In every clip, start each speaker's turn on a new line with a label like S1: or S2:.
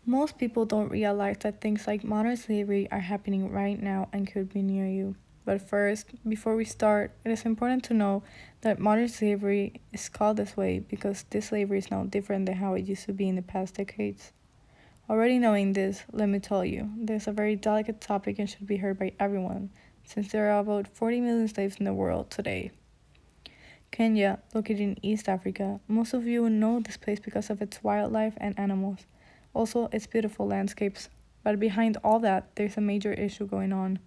S1: Most people don't realize that things like modern slavery are happening right now and could be near you. But first, before we start, it is important to know that modern slavery is called this way because this slavery is now different than how it used to be in the past decades. Already knowing this, let me tell you, this is a very delicate topic and should be heard by everyone, since there are about 40 million slaves in the world today. Kenya, located in East Africa, most of you know this place because of its wildlife and animals, also its beautiful landscapes. But behind all that, there's a major issue going on.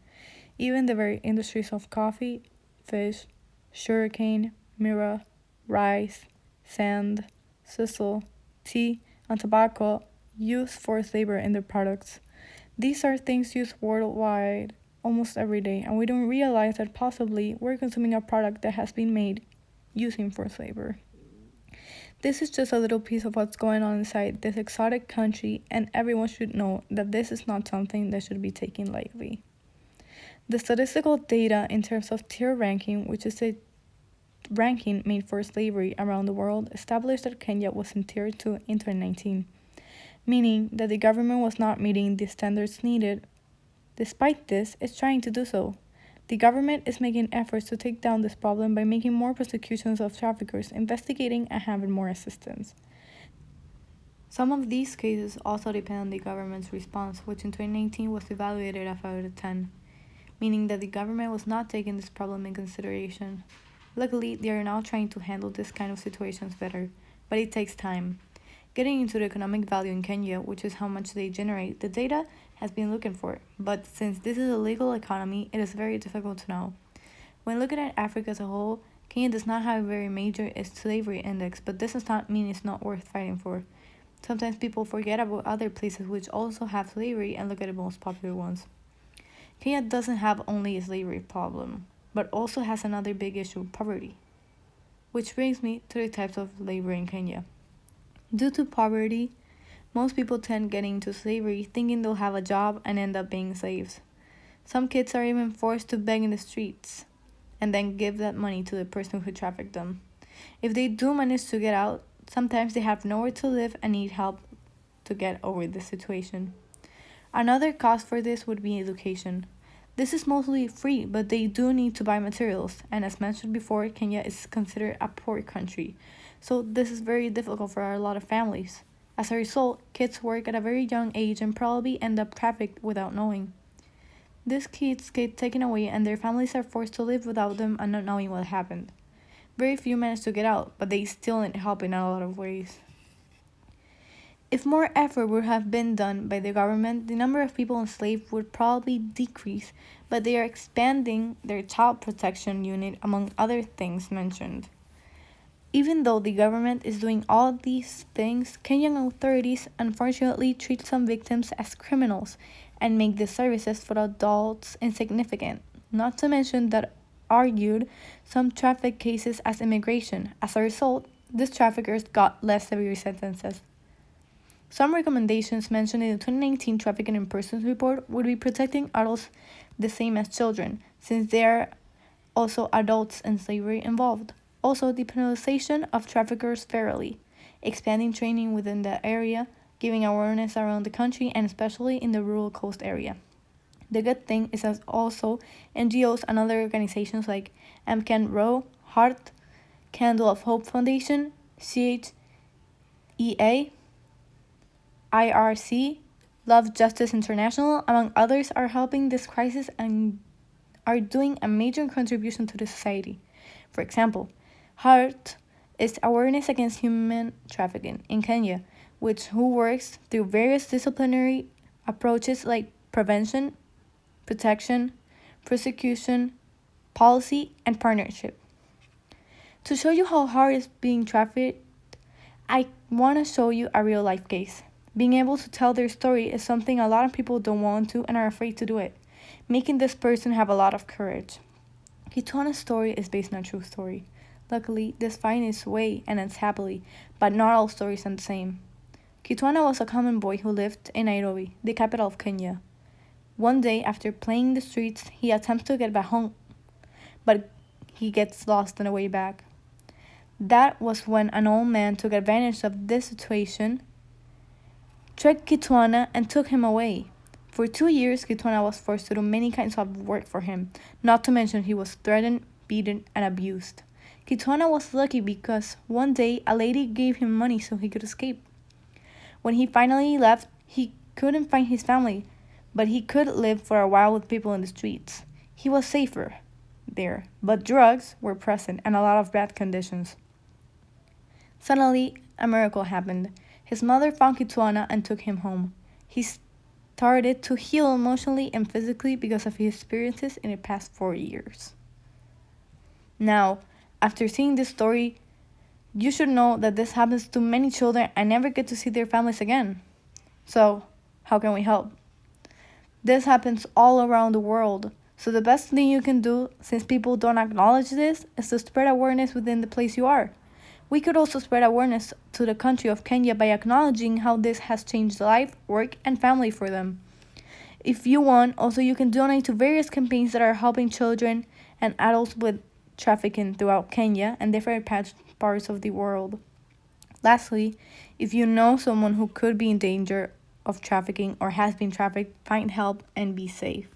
S1: Even the very industries of coffee, fish, sugarcane, mirror, rice, sand, sisal, tea, and tobacco use forced labor in their products. These are things used worldwide almost every day, and we don't realize that possibly we're consuming a product that has been made using forced labor. This is just a little piece of what's going on inside this exotic country, and everyone should know that this is not something that should be taken lightly. The statistical data in terms of tier ranking, which is a ranking made for slavery around the world, established that Kenya was in tier 2 in 2019, meaning that the government was not meeting the standards needed. Despite this, it's trying to do so. The government is making efforts to take down this problem by making more prosecutions of traffickers, investigating, and having more assistance. Some of these cases also depend on the government's response, which in 2019 was evaluated at 5 out of 10, meaning that the government was not taking this problem in consideration. Luckily, they are now trying to handle this kind of situations better, but it takes time. Getting into the economic value in Kenya, which is how much they generate, the data has been looking for, but since this is a legal economy, it is very difficult to know. When looking at Africa as a whole, Kenya does not have a very major slavery index, but this does not mean it's not worth fighting for. Sometimes people forget about other places which also have slavery and look at the most popular ones. Kenya doesn't have only a slavery problem, but also has another big issue, poverty. Which brings me to the types of labor in Kenya. Due to poverty, most people tend getting into slavery thinking they'll have a job and end up being slaves. Some kids are even forced to beg in the streets and then give that money to the person who trafficked them. If they do manage to get out, sometimes they have nowhere to live and need help to get over the situation. Another cause for this would be education. This is mostly free, but they do need to buy materials, and as mentioned before, Kenya is considered a poor country, so this is very difficult for a lot of families. As a result, kids work at a very young age and probably end up trafficked without knowing. These kids get taken away and their families are forced to live without them and not knowing what happened. Very few manage to get out, but they still need help in a lot of ways. If more effort would have been done by the government, the number of people enslaved would probably decrease, but they are expanding their child protection unit among other things mentioned. Even though the government is doing all these things, Kenyan authorities unfortunately treat some victims as criminals and make the services for adults insignificant, not to mention that argued some traffic cases as immigration. As a result, these traffickers got less severe sentences. Some recommendations mentioned in the 2019 Trafficking in Persons report would be protecting adults the same as children, since there are also adults in slavery involved. Also, depenalization of traffickers fairly, expanding training within the area, giving awareness around the country and especially in the rural coast area. The good thing is that also NGOs and other organizations like MCAN Row, Heart, Candle of Hope Foundation, CHEA, IRC, Love Justice International, among others, are helping this crisis and are doing a major contribution to the society. For example, HEART is Awareness Against Human Trafficking in Kenya, who works through various disciplinary approaches like prevention, protection, prosecution, policy, and partnership. To show you how hard is being trafficked, I want to show you a real life case. Being able to tell their story is something a lot of people don't want to and are afraid to do it, making this person have a lot of courage. Kituana's story is based on a true story. Luckily, this finds its way and ends happily, but not all stories are the same. Kituana was a common boy who lived in Nairobi, the capital of Kenya. One day, after playing in the streets, he attempts to get back home, but he gets lost on the way back. That was when an old man took advantage of this situation tricked Kitwana and took him away. For 2 years, Kitwana was forced to do many kinds of work for him, not to mention he was threatened, beaten, and abused. Kitwana was lucky because one day a lady gave him money so he could escape. When he finally left, he couldn't find his family, but he could live for a while with people in the streets. He was safer there, but drugs were present and a lot of bad conditions. Suddenly, a miracle happened. His mother found Kitwana and took him home. He started to heal emotionally and physically because of his experiences in the past 4 years. Now, after seeing this story, you should know that this happens to many children and never get to see their families again. So, how can we help? This happens all around the world. So, the best thing you can do, since people don't acknowledge this, is to spread awareness within the place you are. We could also spread awareness to the country of Kenya by acknowledging how this has changed life, work, and family for them. If you want, also you can donate to various campaigns that are helping children and adults with trafficking throughout Kenya and different parts of the world. Lastly, if you know someone who could be in danger of trafficking or has been trafficked, find help and be safe.